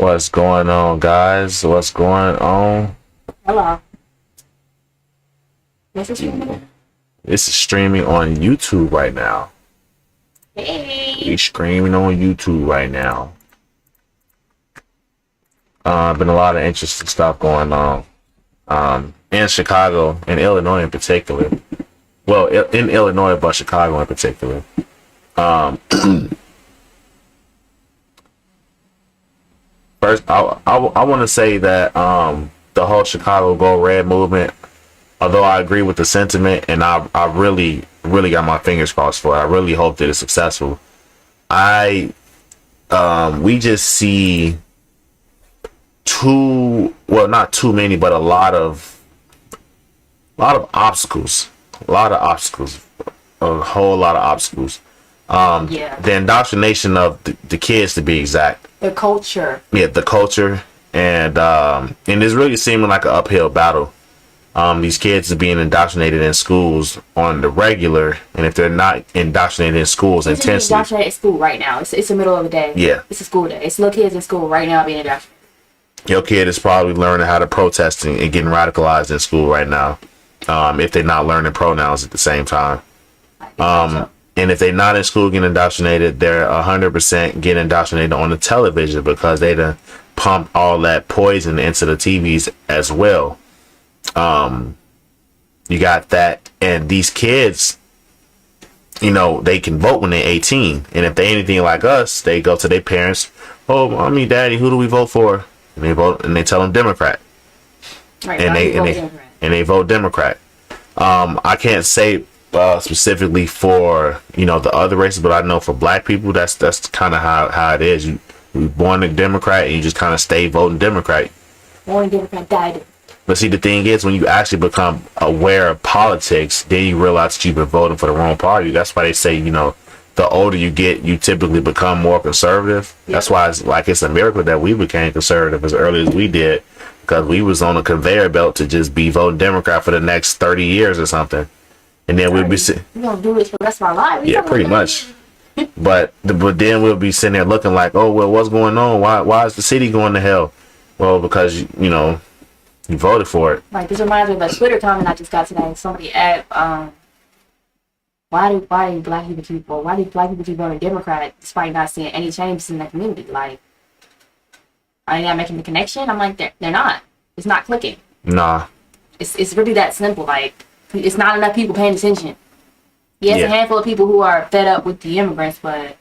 What's going on, guys? What's going on? Hello. This is streaming. This is streaming on YouTube right now. Hey. He's streaming on YouTube right now. Been a lot of interesting stuff going on. In Chicago, in Illinois in particular. Well, in Illinois, but Chicago in particular. First, I want to say that the whole Chicago Go Red movement, although I agree with the sentiment, and I really got my fingers crossed for it. I really hope that it's successful. We just see not too many, but a lot of obstacles, a whole lot of obstacles. The indoctrination of the kids, to be exact. The culture. Yeah, the culture, and it's really seeming like an uphill battle. These kids are being indoctrinated in schools on the regular, and if they're not indoctrinated in schools intensely, indoctrinated in school right now. It's the middle of the day. Yeah, it's a school day. It's little kids in school right now being indoctrinated. Your kid is probably learning how to protest and getting radicalized in school right now. If they're not learning pronouns at the same time. And if they're not in school getting indoctrinated, they're 100% getting indoctrinated on the television because they done pump all that poison into the TVs as well. You got that, and these kids, they can vote when they're 18, and if they anything like us, they go to their parents. Oh, mommy, daddy, who do we vote for? And they vote, and they tell them Democrat. Right, and they vote Democrat. I can't say specifically for the other races, but I know for black people that's kind of how it is. You born a Democrat and you just kind of stay voting Democrat. Born Democrat, died. But see, the thing is, when you actually become aware of politics, then you realize that you've been voting for the wrong party. That's why they say, the older you get, you typically become more conservative. Yeah. That's why it's a miracle that we became conservative as early as we did, because we was on a conveyor belt to just be voting Democrat for the next 30 years or something. And then we'll be we're gonna do this for the rest of our lives. Yeah, pretty much. but then we'll be sitting there looking like, oh well, what's going on? Why is the city going to hell? Well, because you voted for it. Right. This reminds me of a Twitter comment I just got today. Somebody asked, why do black people keep voting Democrat despite not seeing any changes in the community? Like, are they not making the connection? I'm like, they're not. It's not clicking. Nah. It's really that simple. Like, it's not enough people paying attention. Yes, a handful of people who are fed up with the immigrants, but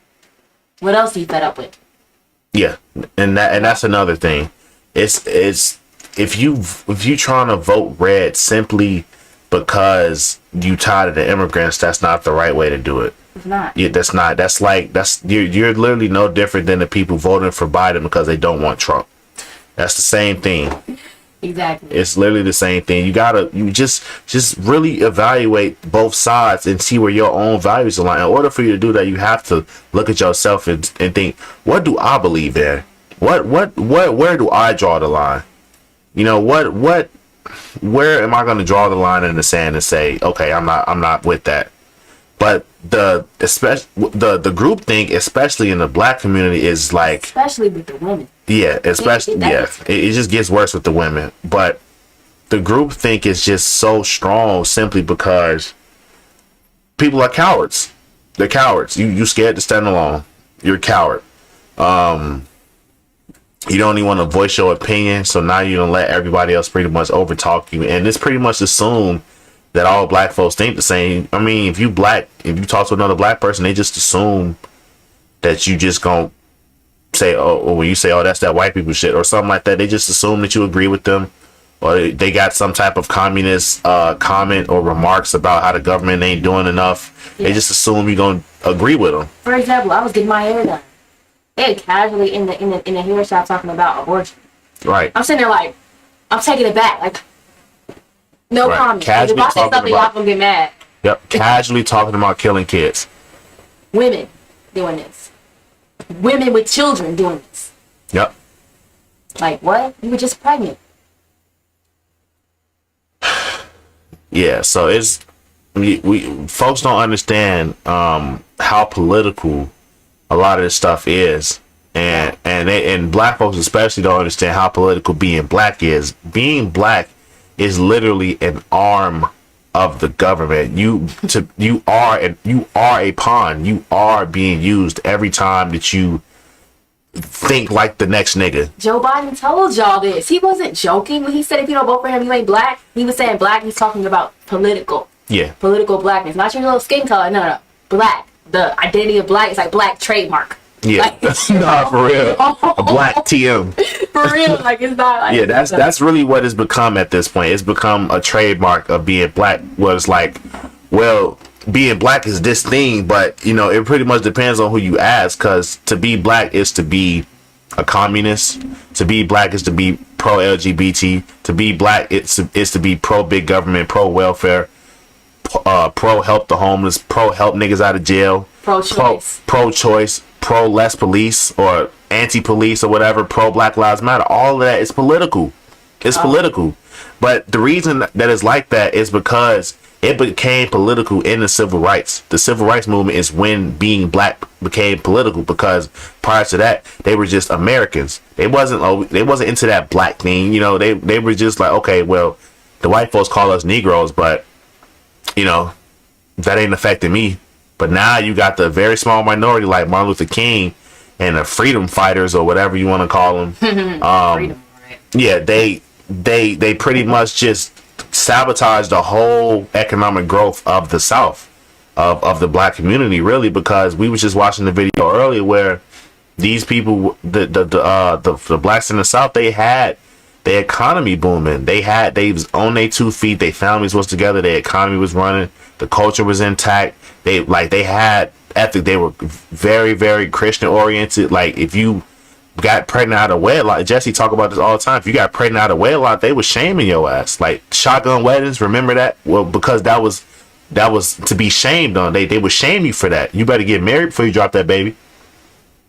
what else are you fed up with? Yeah, and that's another thing. It's if you trying to vote red simply because you tired of the immigrants, that's not the right way to do it. It's not. Yeah, that's not. You're literally no different than the people voting for Biden because they don't want Trump. That's the same thing. Exactly. It's literally the same thing. You just really evaluate both sides and see where your own values align. In order for you to do that, you have to look at yourself and think, what do I believe in? Where do I draw the line? Where am I going to draw the line in the sand and say, okay, I'm not with that. But the groupthink, especially in the black community, is like, especially with the women. Yeah, especially it just gets worse with the women. But the groupthink is just so strong simply because people are cowards. They're cowards. You scared to stand alone. You're a coward. You don't even want to voice your opinion, so now you don't let everybody else pretty much overtalk you, and it's pretty much assumed that all black folks think the same. I mean, if you talk to another black person, they just assume that you just gonna say, or when you say, oh, that's that white people shit or something like that, they just assume that you agree with them, or they got some type of communist comment or remarks about how the government ain't doing enough. Yeah. They just assume you're gonna agree with them. For example, I was getting my hair done. They casually in the hair shop talking about abortion. Right. I'm sitting there like, I'm taking it back. Like, no comment. Like, if I say something, y'all gonna get mad. Yep. Casually talking about killing kids. Women doing this. Women with children doing this. Yep. Like, what? You were just pregnant. Yeah, so we folks don't understand how political a lot of this stuff is. And black folks especially don't understand how political being black is. Being black is literally an arm of the government. You are a pawn. You are being used every time that you think like the next nigga. Joe Biden told y'all this. He wasn't joking when he said if you don't vote for him, you ain't black. He was saying black. He's talking about political. Yeah. Political blackness, not your little skin color. No. Black. The identity of black is like black trademark. Yeah. Like, nah, for real. A black TM. For real. Like, it's not like. Yeah, that's really what it's become at this point. It's become a trademark of being black. Where it's like, well, being black is this thing, but you know, it pretty much depends on who you ask. Because to be black is to be a communist. To be black is to be pro LGBT. To be black is to be pro big government, pro welfare, pro help the homeless, pro help niggas out of jail, pro choice, pro less police or anti police or whatever, pro Black Lives Matter. All of that is political. It's political. But the reason that it's like that is because it became political in the civil rights. The civil rights movement is when being black became political, because prior to that they were just Americans. They wasn't into that black thing. You know, they were just like, okay, well, the white folks call us Negroes, but you know, that ain't affecting me. But now you got the very small minority like Martin Luther King and the freedom fighters or whatever you want to call them. Freedom, right. Yeah, they pretty much just sabotaged the whole economic growth of the South, of the black community, really, because we was just watching the video earlier where these people, the blacks in the South, they had their economy booming. They was on their 2 feet. Their families was together. Their economy was running. The culture was intact. They had ethic. They were very, very Christian oriented. Like, if you got pregnant out of wedlock, Jesse talk about this all the time. If you got pregnant out of wedlock, they was shaming your ass. Like shotgun weddings. Remember that? Well, because that was to be shamed on. They would shame you for that. You better get married before you drop that baby.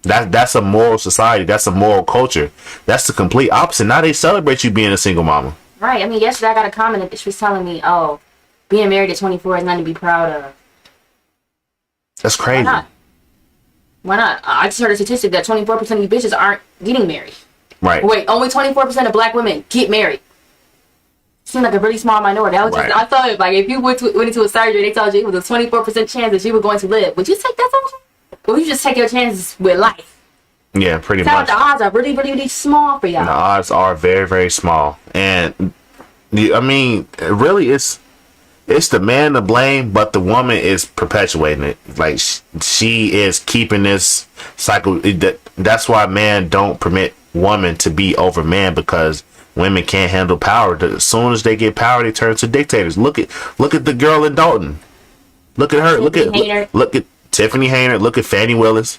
That's a moral society. That's a moral culture. That's the complete opposite. Now they celebrate you being a single mama. Right. I mean, yesterday I got a comment that she was telling me, oh, being married at 24 is nothing to be proud of. That's crazy. Why not? I just heard a statistic that 24% of you bitches aren't getting married. Right. Wait, only 24% of black women get married. Seems like a really small minority. I thought, like, if you went into a surgery and they told you it was a 24% chance that you were going to live, would you take that surgery? Or would you just take your chances with life? Yeah, pretty much. The odds are really, really, really small for y'all. The odds are very, very small. And, I mean, really, it's the man to blame, but the woman is perpetuating it. Like, she is keeping this cycle. That's why man don't permit woman to be over man, because women can't handle power. As soon as they get power, they turn to dictators. Look at the girl in Dalton. Look at her. Look at Tiffany Hayner. Look at Fannie Willis.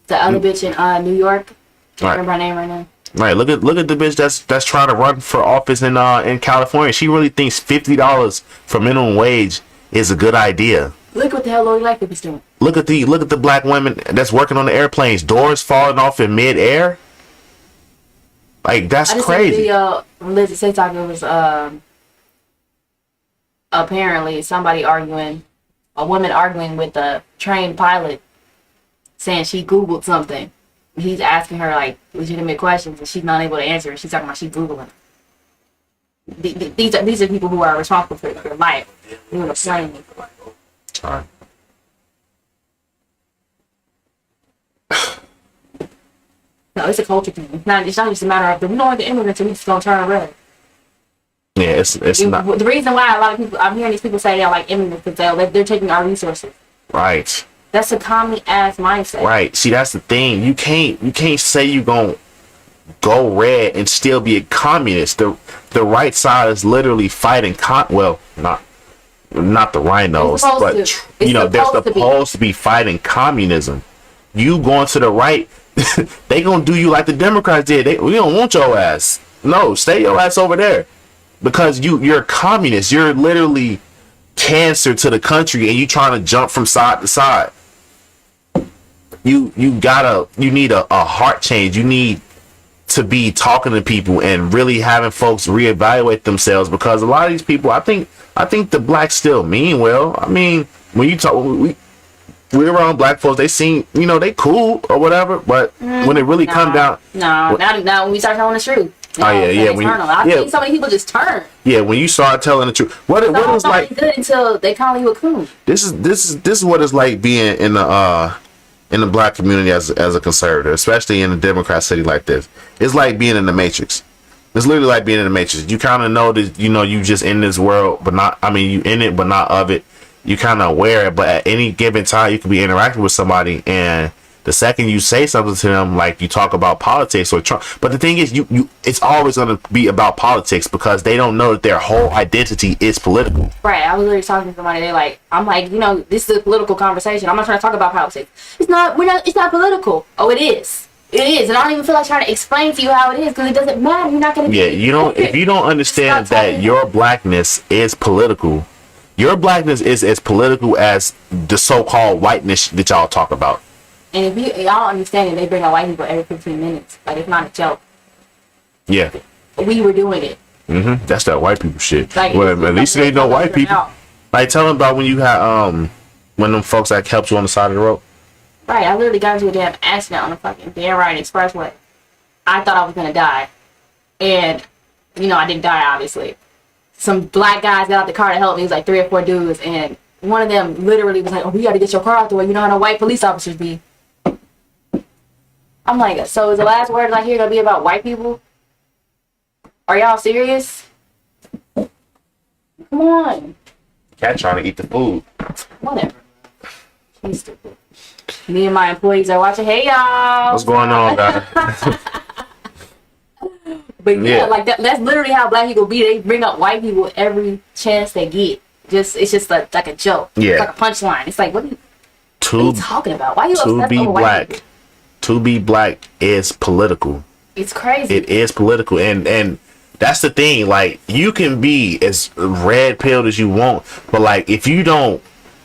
The other bitch in New York. Can't remember her name right now. Right, look at the bitch that's trying to run for office in California. She really thinks $50 for minimum wage is a good idea. Look what the hell Lori Lightfoot is doing. Look at the black women that's working on the airplanes, doors falling off in midair. Like, that's crazy. I just see Liz TikTok. It was apparently a woman arguing with a trained pilot, saying she Googled something. He's asking her like legitimate questions and she's not able to answer. She's talking about she's Googling. These are people who are responsible for your life. Doing a plane. Sorry. No, it's a culture thing. It's not just a matter of we don't want the immigrants, so we just gonna turn red. Yeah, it's not. The reason why a lot of people, I'm hearing these people say they like immigrants because they're taking our resources. Right. That's a commie ass mindset. Right. See, that's the thing. You can't say you gonna go red and still be a communist. The right side is literally fighting not the rhinos, but they're supposed to be fighting communism. You going to the right, they gonna do you like the Democrats did. We don't want your ass. No, stay your ass over there, because you're a communist. You're literally cancer to the country, and you trying to jump from side to side. You need a heart change. You need to be talking to people and really having folks reevaluate themselves, because a lot of these people, I think the blacks still mean well. I mean, when you talk, we're around black folks. They seem, they cool or whatever. But when it really come down, now when we start telling the truth. I've seen so many people just turn. Yeah, when you start telling the truth, what is like good until they call you a coon. This is what it's like being in the black community as a conservative, especially in a Democrat city like this. It's like being in the Matrix. It's literally like being in the Matrix. You kind of know that you just in this world, but not. I mean, you in it, but not of it. You kind of aware it, but at any given time, you could be interacting with somebody, and the second you say something to them, like you talk about politics or Trump, but the thing is, it's always going to be about politics because they don't know that their whole identity is political. Right. I was literally talking to somebody. I'm like, this is a political conversation. I'm not trying to talk about politics. It's not political. Oh, it is. It is, and I don't even feel like trying to explain to you how it is because it doesn't matter. You're not going to. Yeah, if you don't understand that your blackness is political, your blackness is as political as the so-called whiteness that y'all talk about. And if y'all understand it, they bring out white people every 15 minutes. Like, it's not a joke. Yeah. We were doing it. Mm-hmm. That's that white people shit. Like, well, at least it ain't no white people. Out. Like, tell them about when you had when them folks that helped you on the side of the road. Right, I literally got into a damn accident on the fucking damn right expressway. I thought I was gonna die, and I didn't die obviously. Some black guys got out the car to help me. It was like 3 or 4 dudes, and one of them literally was like, "Oh, we gotta get your car out the way. You know how the white police officers be." I'm like, so is the last words I hear gonna be about white people? Are y'all serious? Come on. Cat trying to eat the food. Whatever. He's stupid. Me and my employees are watching. Hey, y'all. What's going on, guys? But yeah, like that's literally how black people be. They bring up white people every chance they get. It's just like a joke. Yeah. It's like a punchline. It's like, what are you talking about? Why are you upset over white people? To be black is political. It's crazy. It is political, and that's the thing. Like, you can be as red pilled as you want, but like, if you don't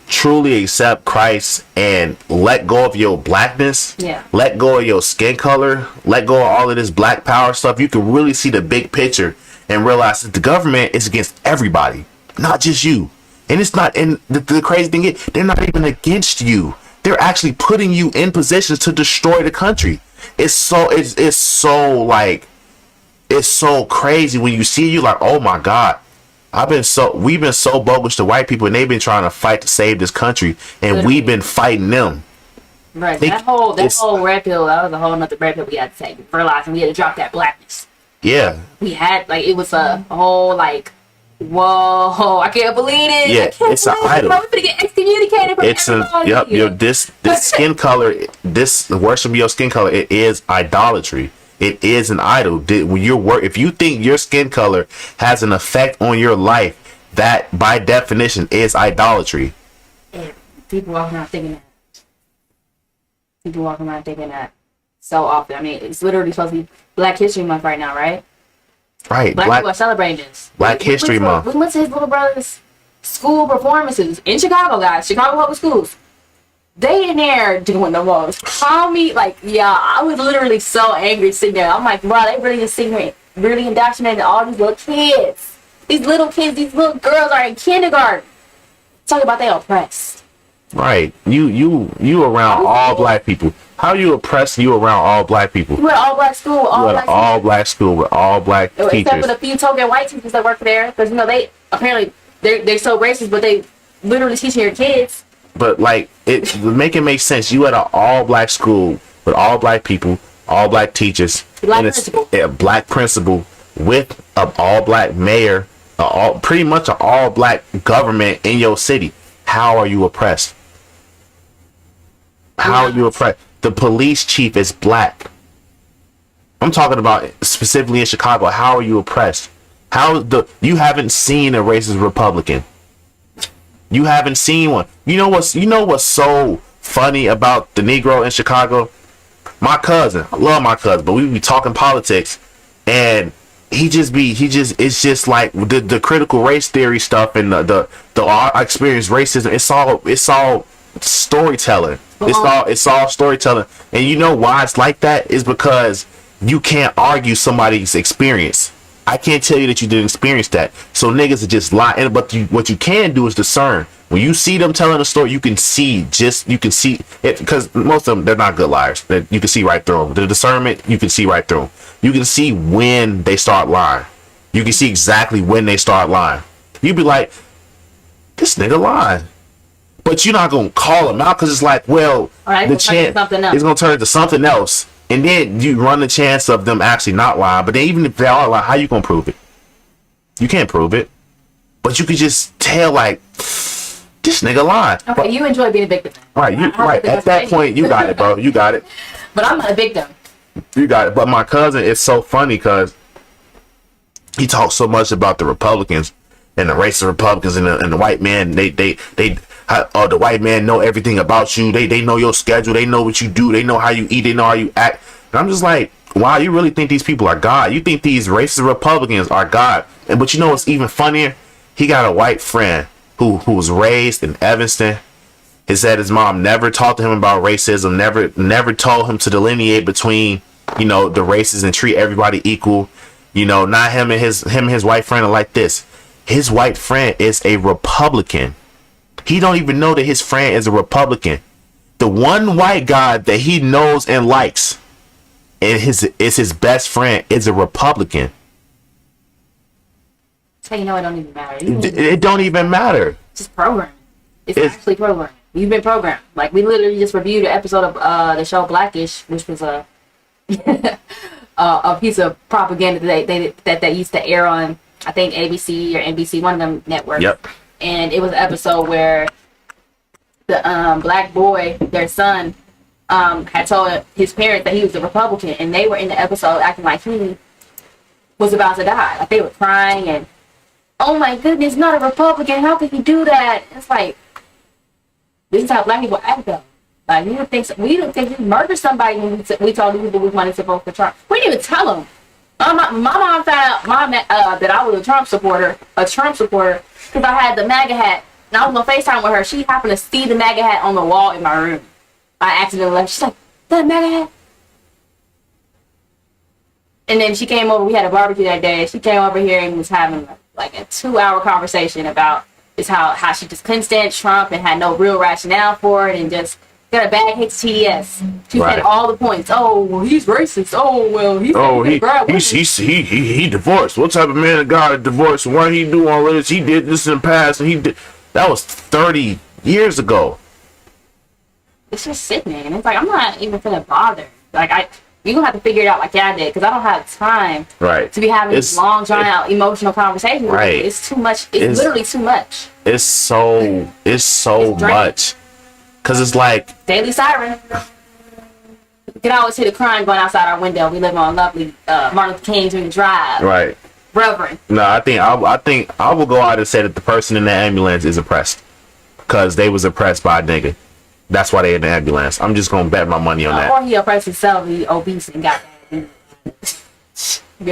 truly accept Christ and let go of your blackness, let go of your skin color, let go of all of this black power stuff, you can really see the big picture and realize that the government is against everybody, not just you. And it's not, and the crazy thing is, they're not even against you. They're actually putting you in positions to destroy the country. It's so crazy when you see, you like, oh my God, we've been so bogus to white people, and they've been trying to fight to save this country, and we've been fighting them. Right. That whole red pill, that was a whole nother red pill we had to take. Realizing we had to drop that blackness. Yeah. We had, like, it was a whole, like, whoa, I can't believe it. Yeah, it's an idol. We're gonna get excommunicated from everybody. This skin color, this worship of your skin color, it is idolatry. It is an idol. When if you think your skin color has an effect on your life, that by definition is idolatry. And people walking around thinking that so often. I mean, it's literally supposed to be Black History Month right now, right? Right. Black people are celebrating this. Black History Month. We went to his little brother's school performances in Chicago, guys. Chicago Public Schools. They in there doing the most. Call me, like, I was literally so angry sitting there. I'm like, bro, they really just sitting here, really indoctrinating all these little kids. These little kids, these little girls are in kindergarten. Talking about they oppressed. Right. You around all black people. How you oppressed you around all black people? You at all black school, all black school with all black teachers. Except for the few token white teachers that work there, because they apparently they're so racist, but they literally teaching your kids. But like, it make sense. You at an all black school with all black people, all black teachers, a black principal with an all black mayor, pretty much an all black government in your city. How are you oppressed? How are you oppressed? The police chief is black. I'm talking about specifically in Chicago. How are you oppressed? You haven't seen a racist Republican. You haven't seen one. You know what's so funny about the Negro in Chicago? My cousin, I love my cousin, but we be talking politics, and it's just like the critical race theory stuff and the experience racism. It's all storytelling. It's all storytelling. And you know why it's like that is because you can't argue somebody's experience. I can't tell you that you didn't experience that. So niggas are just lying. But what you can do is discern. When you see them telling a story, you can see it, because most of them, they're not good liars. You can see right through them. The discernment, you can see right through them. You can see when they start lying. You can see exactly when they start lying. You be like, this nigga lying. But you're not going to call him out, because it's like, well, the chance is going to turn into something else. And then you run the chance of them actually not lying. But then even if they are lying, how you going to prove it? You can't prove it. But you can just tell, like, this nigga lying. Okay, but you enjoy being a victim. Right, at that point, you got it, bro. You got it. But I'm not a victim. You got it. But my cousin, it's so funny because he talks so much about the Republicans and the racist Republicans and the white man. The white man know everything about you. They know your schedule. They know what you do. They know how you eat. They know how you act. And I'm just like, wow, you really think these people are God? You think these racist Republicans are God? But you know what's even funnier? He got a white friend who was raised in Evanston. He said his mom never talked to him about racism, never told him to delineate between, the races and treat everybody equal. Not him and his white friend are like this. His white friend is a Republican. He don't even know that his friend is a Republican. The one white guy that he knows and likes and his best friend is a Republican. So it don't even matter. It don't even matter. Just programming. It's actually programming. You've been programmed. Like, we literally just reviewed an episode of the show Blackish, which was a piece of propaganda that they used to air on, I think, ABC or NBC, one of them networks. Yep. And it was an episode where the black boy, their son, had told his parents that he was a Republican, and they were in the episode acting like he was about to die. Like, they were crying and, oh my goodness, not a Republican, how could he do that? It's like, this is how black people act though. Like, we didn't think we murdered somebody when we told people we wanted to vote for Trump. We didn't even tell them. My mom found out that I was a Trump supporter, because I had the MAGA hat, and I was on FaceTime with her. She happened to see the MAGA hat on the wall in my room. I accidentally left. She's like, that MAGA hat? And then she came over. We had a barbecue that day. She came over here and was having like a 2-hour conversation about how she just couldn't stand Trump and had no real rationale for it, and just got a bad hit to TDS. She said all the points. Oh, well, he's racist. Oh, well, he divorced. What type of man got a divorce? Why he do all this? He did this in the past, and he did. That was 30 years ago. It's just sickening, and it's like, I'm not even finna bother. Like, you're gonna have to figure it out like I did, because I don't have time to be having this long, drawn out, emotional conversation. Right. It's too much. It's literally too much. It's so much. Because it's like daily siren. You can always hear the crime going outside our window. We live on lovely Martin Luther King Jr. Drive. Right. Reverend. No, I think I will go out and say that the person in the ambulance is oppressed, because they was oppressed by a nigga. That's why they in the ambulance. I'm just gonna bet my money on that. Or he oppressed himself. He obese and got getting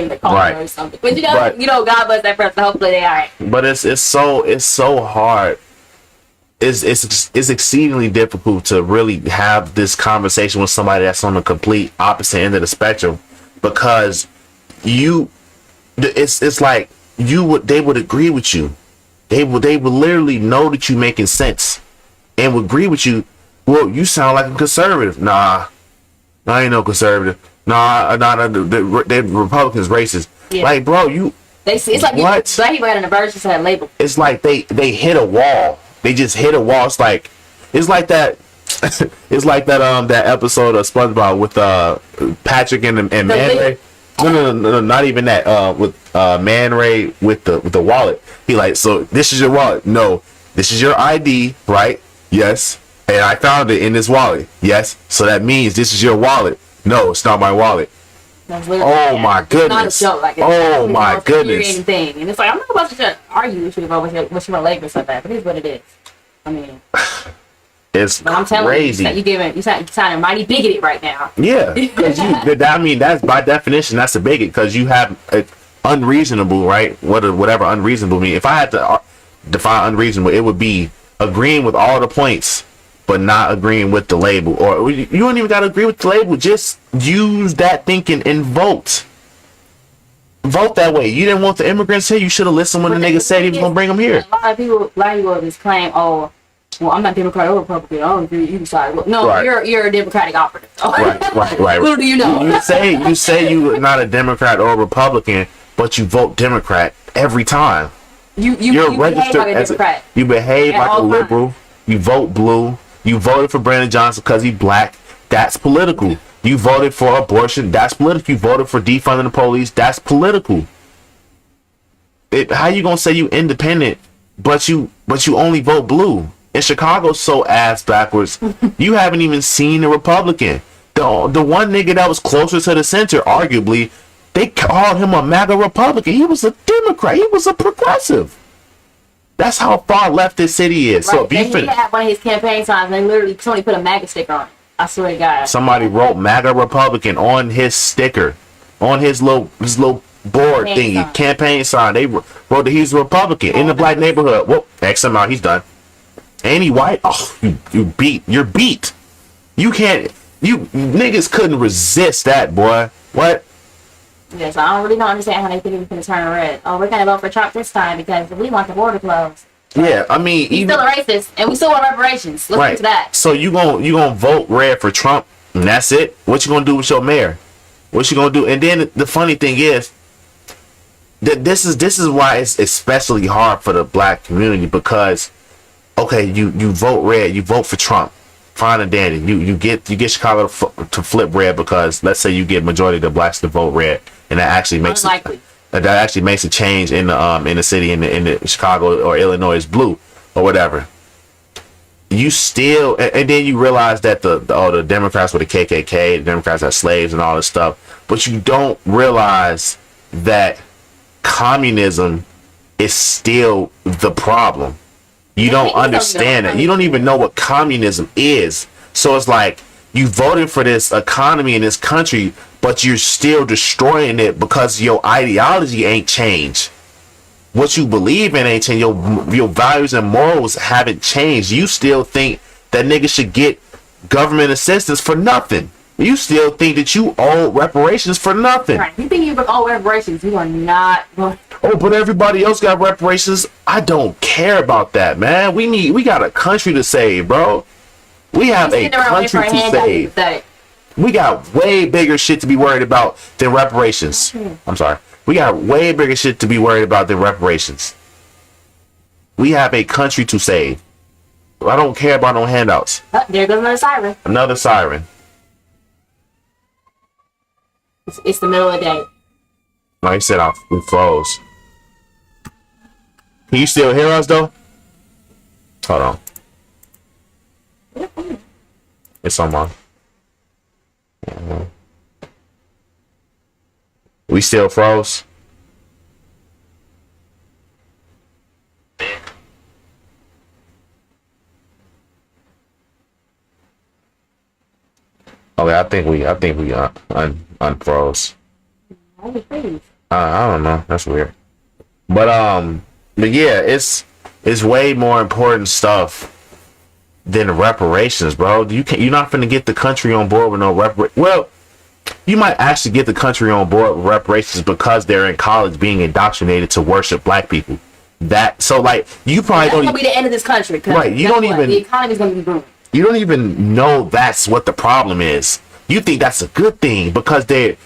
the call or something. But God bless that person. Hopefully they alright. But it's so hard. It's exceedingly difficult to really have this conversation with somebody that's on the complete opposite end of the spectrum, because it's like they would agree with you. They would literally know that you making sense and would agree with you. Well, you sound like a conservative. Nah, I ain't no conservative. The Republicans racist. Yeah. Like, bro, it's like what? Black people had an aversion to that label. It's like they hit a wall. They just hit a wall. It's like that. It's like that that episode of SpongeBob with Patrick and Man Ray. No, not even that. With Man Ray with the wallet. He like, so this is your wallet. No, this is your ID, right? Yes. And I found it in this wallet. Yes. So that means this is your wallet. No, it's not my wallet. Oh my goodness. It's not a joke. Like, oh my goodness. Thing. And it's like, I'm not about to argue with you about what you want label like that, but it's what it is. I mean, it's but I'm crazy. You sounding mighty bigoted right now. Yeah, because I mean, that's by definition, that's a bigot, because you have unreasonable, right? Whatever unreasonable mean. If I had to define unreasonable, it would be agreeing with all the points, but not agreeing with the label. Or you don't even got to agree with the label. Just use that thinking and vote. vote that way. You didn't want the immigrants here. You should have listened when the nigga said he was gonna bring them here. A lot of people just claim, oh, well, I'm not Democrat or Republican. I don't agree. You decide. Well, no, Right. you're a Democratic operative. Right. Little do you know. You say you're not a Democrat or a Republican, but you vote Democrat every time. You registered behave like a as Democrat. You behave At like a all liberal. times. You vote blue. You voted for Brandon Johnson because he's black. That's political. You voted for abortion. That's political. You voted for defunding the police. That's political. How you gonna say you independent, but you only vote blue? And Chicago's so ass backwards. You haven't even seen the Republican. The one nigga that was closer to the center, arguably, they called him a MAGA Republican. He was a Democrat. He was a progressive. That's how far left this city is. Right. So if you he had one of his campaign signs, and they literally somebody put a MAGA sticker on it. I swear to God. Somebody wrote MAGA Republican on his sticker, on his little board thingy, campaign sign. They wrote that he's a Republican in the black neighborhood. Whoop, X amount, he's done. Ain't he white? Oh, you're beat. You niggas couldn't resist that, boy. What? Yes, I don't really understand how they think we can turn red. Oh, we're gonna vote for Trump this time because we want the border closed. Yeah, I mean, he's still a racist, and we still want reparations. Look into that. So you gonna vote red for Trump, and that's it? What you gonna do with your mayor? What you gonna do? And then the funny thing is that this is why it's especially hard for the black community, because okay, you vote red, you vote for Trump, fine and dandy. You get Chicago to flip red because let's say you get majority of the blacks to vote red, and that actually makes a change in the city in the Chicago or Illinois is blue or whatever. You still and then you realize that the Democrats were the KKK, the Democrats are slaves and all this stuff, but you don't realize that communism is still the problem. You don't understand it. You don't even know what communism is. So it's like you voted for this economy in this country, but you're still destroying it because your ideology ain't changed. What you believe in ain't changed. Your values and morals haven't changed. You still think that niggas should get government assistance for nothing. You still think that you owe reparations for nothing. Right. You think you owe reparations. You are not. Oh, but everybody else got reparations. I don't care about that, man. We got a country to save, bro. We have a country to save. We got way bigger shit to be worried about than reparations. I'm sorry. We got way bigger shit to be worried about than reparations. We have a country to save. I don't care about no handouts. There goes another siren. Another siren. It's the middle of the day. Like I said, we froze. Can you still hear us though? Hold on. It's on my. We still froze. Okay, I think we unfroze. I don't know. That's weird. But yeah, it's way more important stuff than reparations, bro. You're not finna get the country on board with no reparations. Well, you might actually get the country on board with reparations because they're in college being indoctrinated to worship black people. So like you probably that's gonna be the end of this country. Right? You don't even. The economy's gonna be booming. You don't even know that's what the problem is. You think that's a good thing because they're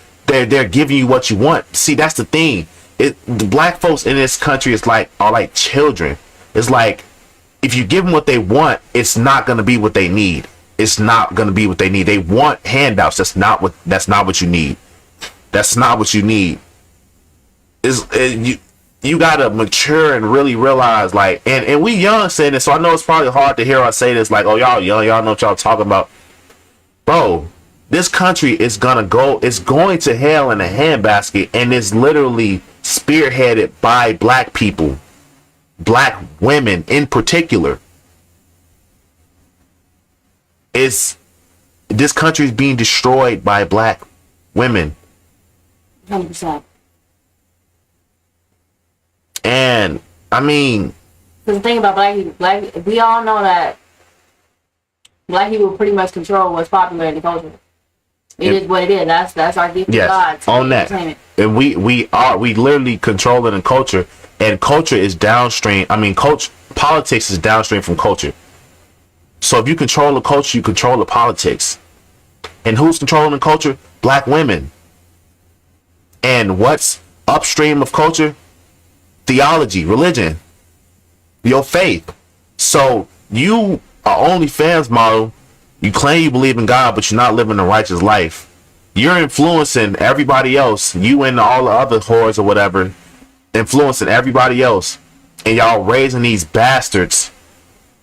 giving you what you want. See, that's the thing. The black folks in this country are like children. It's like if you give them what they want, it's not gonna be what they need. It's not gonna be what they need. They want handouts. That's not what you need. That's not what you need. You gotta mature and really realize, like, and we young saying this, so I know it's probably hard to hear us say this, like, oh, y'all young, y'all know what y'all talking about. Bro, this country is going to hell in a handbasket, and it's literally spearheaded by black people, black women in particular. This country is being destroyed by black women. 100%. And I mean, the thing about black people, we all know that black people pretty much control what's popular in the culture. It is what it is. That's our gift Yes, of God. on that. And we literally control it in culture, and culture is downstream. I mean, politics is downstream from culture. So if you control the culture, you control the politics. And who's controlling the culture? Black women. And what's upstream of culture? Theology, religion, your faith. So you are OnlyFans model. You claim you believe in God, but you're not living a righteous life. You're influencing everybody else. You and all the other whores or whatever, influencing everybody else, and y'all raising these bastards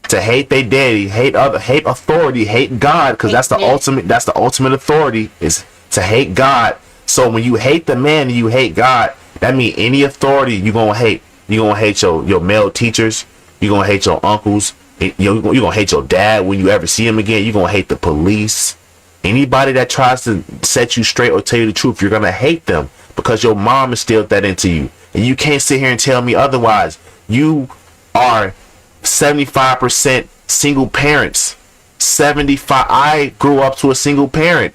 to hate their daddy, hate authority, hate God, because that's the ultimate. That's the ultimate authority, is to hate God. So when you hate the man and you hate God, that means any authority you gonna hate. You gonna hate your male teachers. You gonna hate your uncles. You gonna hate your dad when you ever see him again. You gonna hate the police. Anybody that tries to set you straight or tell you the truth, you're gonna hate them because your mom instilled that into you, and you can't sit here and tell me otherwise. You are 75% single parents. 75. I grew up to a single parent.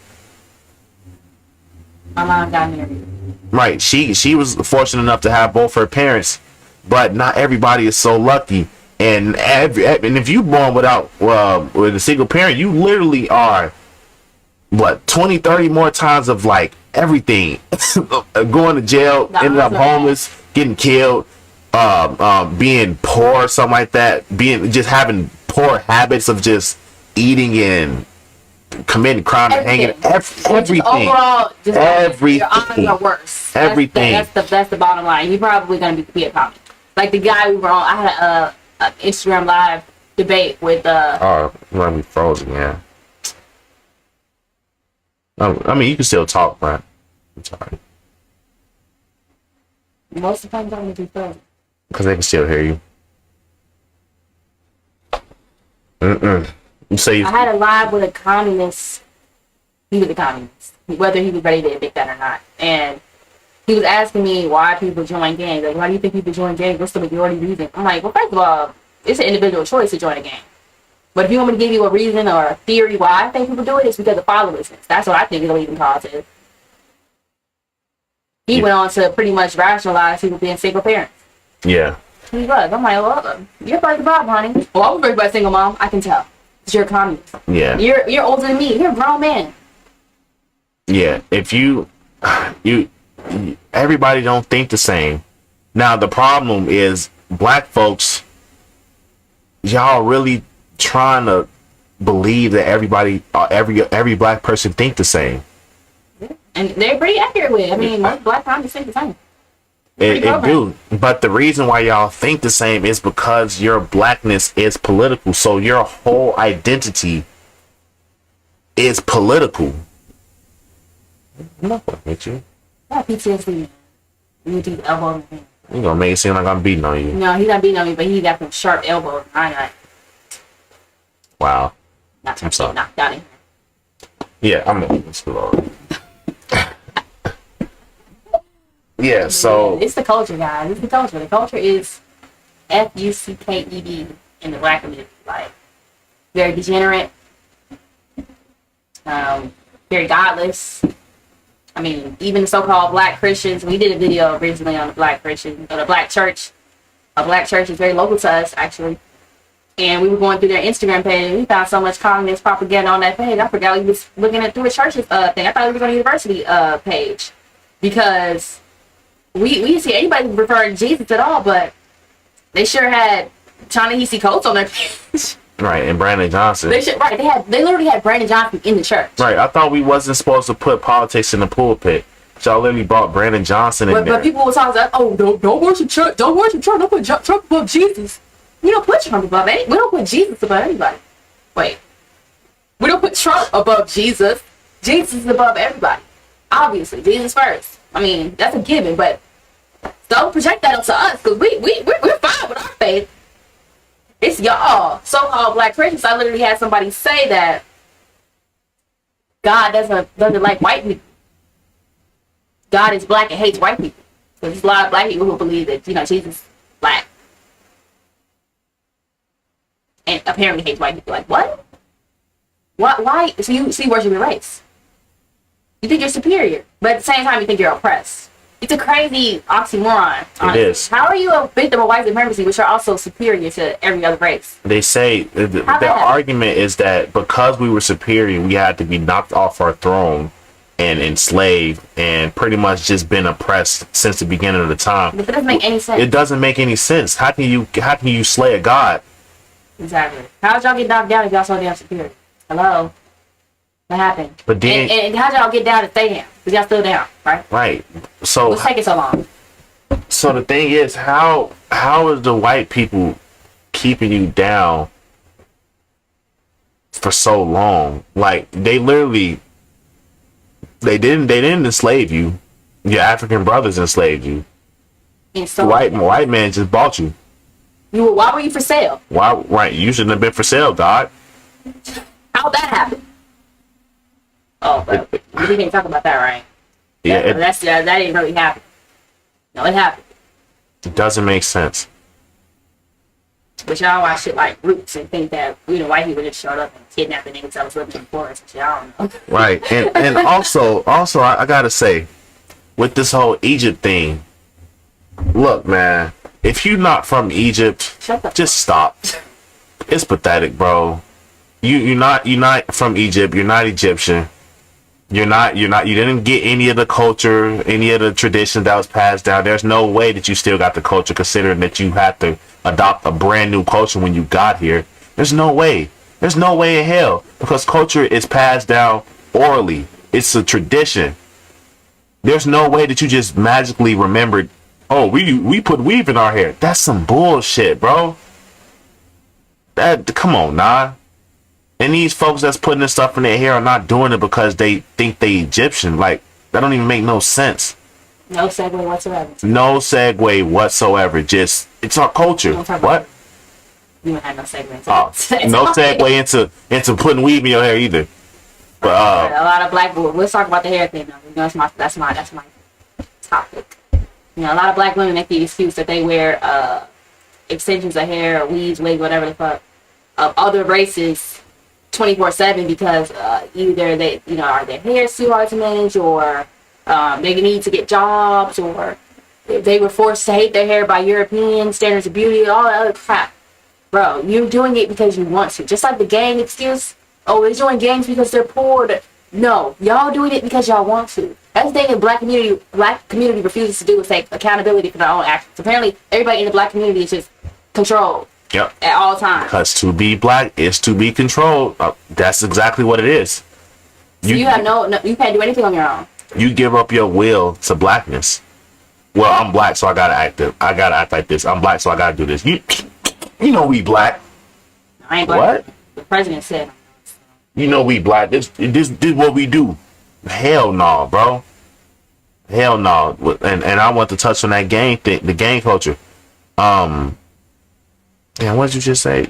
My mom got married. Right. She was fortunate enough to have both her parents, but not everybody is so lucky. And if you born without with a single parent, you literally are what 20, 30 more times of like everything. Going to jail, ended up homeless, getting killed, being poor, something like that, just having poor habits of just eating and committing crime and hanging everything. Overall, just everything. Your odds are worse. Everything. That's the bottom line. You're probably gonna be a comic. Like the guy we were on. I had a Instagram live debate with Oh, you want to be frozen? Yeah. I mean, you can still talk, man. I'm sorry. Most of the time, I'm gonna be frozen. Because they can still hear you. You say I had a live with a communist. He was a communist, whether he was ready to admit that or not. And he was asking me why people join gangs. Like, why do you think people join gangs? What's the majority reason? I'm like, well, first of all, it's an individual choice to join a gang. But if you want me to give you a reason or a theory why I think people do it, it's because of fatherlessness. That's what I think is the leading cause is. He went on to pretty much rationalize people being single parents. Yeah. He was. I'm like, well, you're like the Bob, honey. Well, I was raised by a single mom. I can tell. You're a communist. Yeah. You're older than me. You're a grown man. Yeah. If you everybody don't think the same. Now the problem is black folks, y'all really trying to believe that everybody, every black person think the same. And they're pretty accurate with it. I mean, most black families think the same. It do. But the reason why y'all think the same is because your blackness is political. So your whole identity is political. I'm not gonna hit you. I have PTSD. You do elbow me. You gonna make it seem like I'm beating on you. No, he's not beating on me, but he got some sharp elbows. I got. Wow. Not to get knocked out in here. Yeah, I'm gonna slow. Yeah, so it's the culture, guys. It's the culture. The culture is FUCKED in the black community. Like very degenerate, very godless. I mean, even the so-called black Christians. We did a video recently on the black Christians, or the black church. A black church is very local to us, actually. And we were going through their Instagram page, and we found so much communist propaganda on that page. I forgot we was looking at through a church's thing. I thought we was on a university page, because we see anybody referring to Jesus at all, but they sure had Ta-Nehisi Coates on their page. Right, and Brandon Johnson. They literally had Brandon Johnson in the church. Right, I thought we wasn't supposed to put politics in the pulpit. Y'all literally brought Brandon Johnson in there. But people were talking about, oh, don't worship Trump. Don't worship Trump. Don't put Trump above Jesus. We don't put Trump above anybody. We don't put Jesus above anybody. Wait. We don't put Trump above Jesus. Jesus is above everybody. Obviously, Jesus first. I mean, that's a given, but don't project that onto us, because we're fine with our faith. It's y'all, so-called black Christians. I literally had somebody say that God doesn't like white people. God is black and hates white people. So there's a lot of black people who believe that, Jesus is black. And apparently hates white people. Like, what? Why? So you worship your race. You think you're superior, but at the same time, you think you're oppressed. It's a crazy oxymoron. Honestly. It is. How are you a victim of white supremacy, but you're also superior to every other race? They say the argument is that because we were superior, we had to be knocked off our throne and enslaved and pretty much just been oppressed since the beginning of the time. But that doesn't make any sense. It doesn't make any sense. How can you slay a god? Exactly. How'd y'all get knocked down if y'all so damn superior? Hello? What happened? But then, and how'd y'all get down and stay down? Because y'all still down, right? Right. So what's taking so long? So the thing is, how is the white people keeping you down for so long? Like they literally, they didn't enslave you. Your African brothers enslaved you. And so white man just bought you. Why were you for sale? Why? Right. You shouldn't have been for sale, God. How'd that happen? Oh, but we didn't talk about that, right? Yeah. That didn't really happen. No, it happened. It doesn't make sense. But y'all watch shit like Roots and think that white people just showed up and kidnapped the niggas that was living in the forest and shit. I don't know. Right. And also I gotta say, with this whole Egypt thing, look, man, if you're not from Egypt, just stop. It's pathetic, bro. You're not from Egypt. You're not Egyptian. You didn't get any of the culture, any of the traditions that was passed down. There's no way that you still got the culture, considering that you had to adopt a brand new culture when you got here. There's no way. There's no way in hell, because culture is passed down orally. It's a tradition. There's no way that you just magically remembered, oh, we put weave in our hair. That's some bullshit, bro. Come on, nah. And these folks that's putting this stuff in their hair are not doing it because they think they Egyptian. Like, that don't even make no sense. No segue whatsoever. No segue whatsoever. Just, it's our culture. What? You don't have no segue into no segue into putting weave in your hair either. But a lot of black women. Let's talk about the hair thing though. That's my topic. A lot of black women make the excuse that they wear extensions of hair or weaves, wigs, whatever the fuck, of other races 24/7 because either they are their hair too hard to manage, or they need to get jobs, or they were forced to hate their hair by European standards of beauty, all that other crap. Bro, you're doing it because you want to. Just like the gang excuse, oh, they're doing gangs because they're poor. No, y'all doing it because y'all want to. That's the thing the black community refuses to do, is take accountability for their own actions. Apparently everybody in the black community is just controlled. Yep. At all times. Because to be black is to be controlled. That's exactly what it is. So you have no, you can't do anything on your own. You give up your will to blackness. Well, I'm black, so I gotta act like this. I'm black, so I gotta do this. You know we black. I ain't black. What? The president said. You know we black. This what we do. Hell no, bro. Hell no. And I want to touch on that gang thing, the gang culture. Yeah, what did you just say?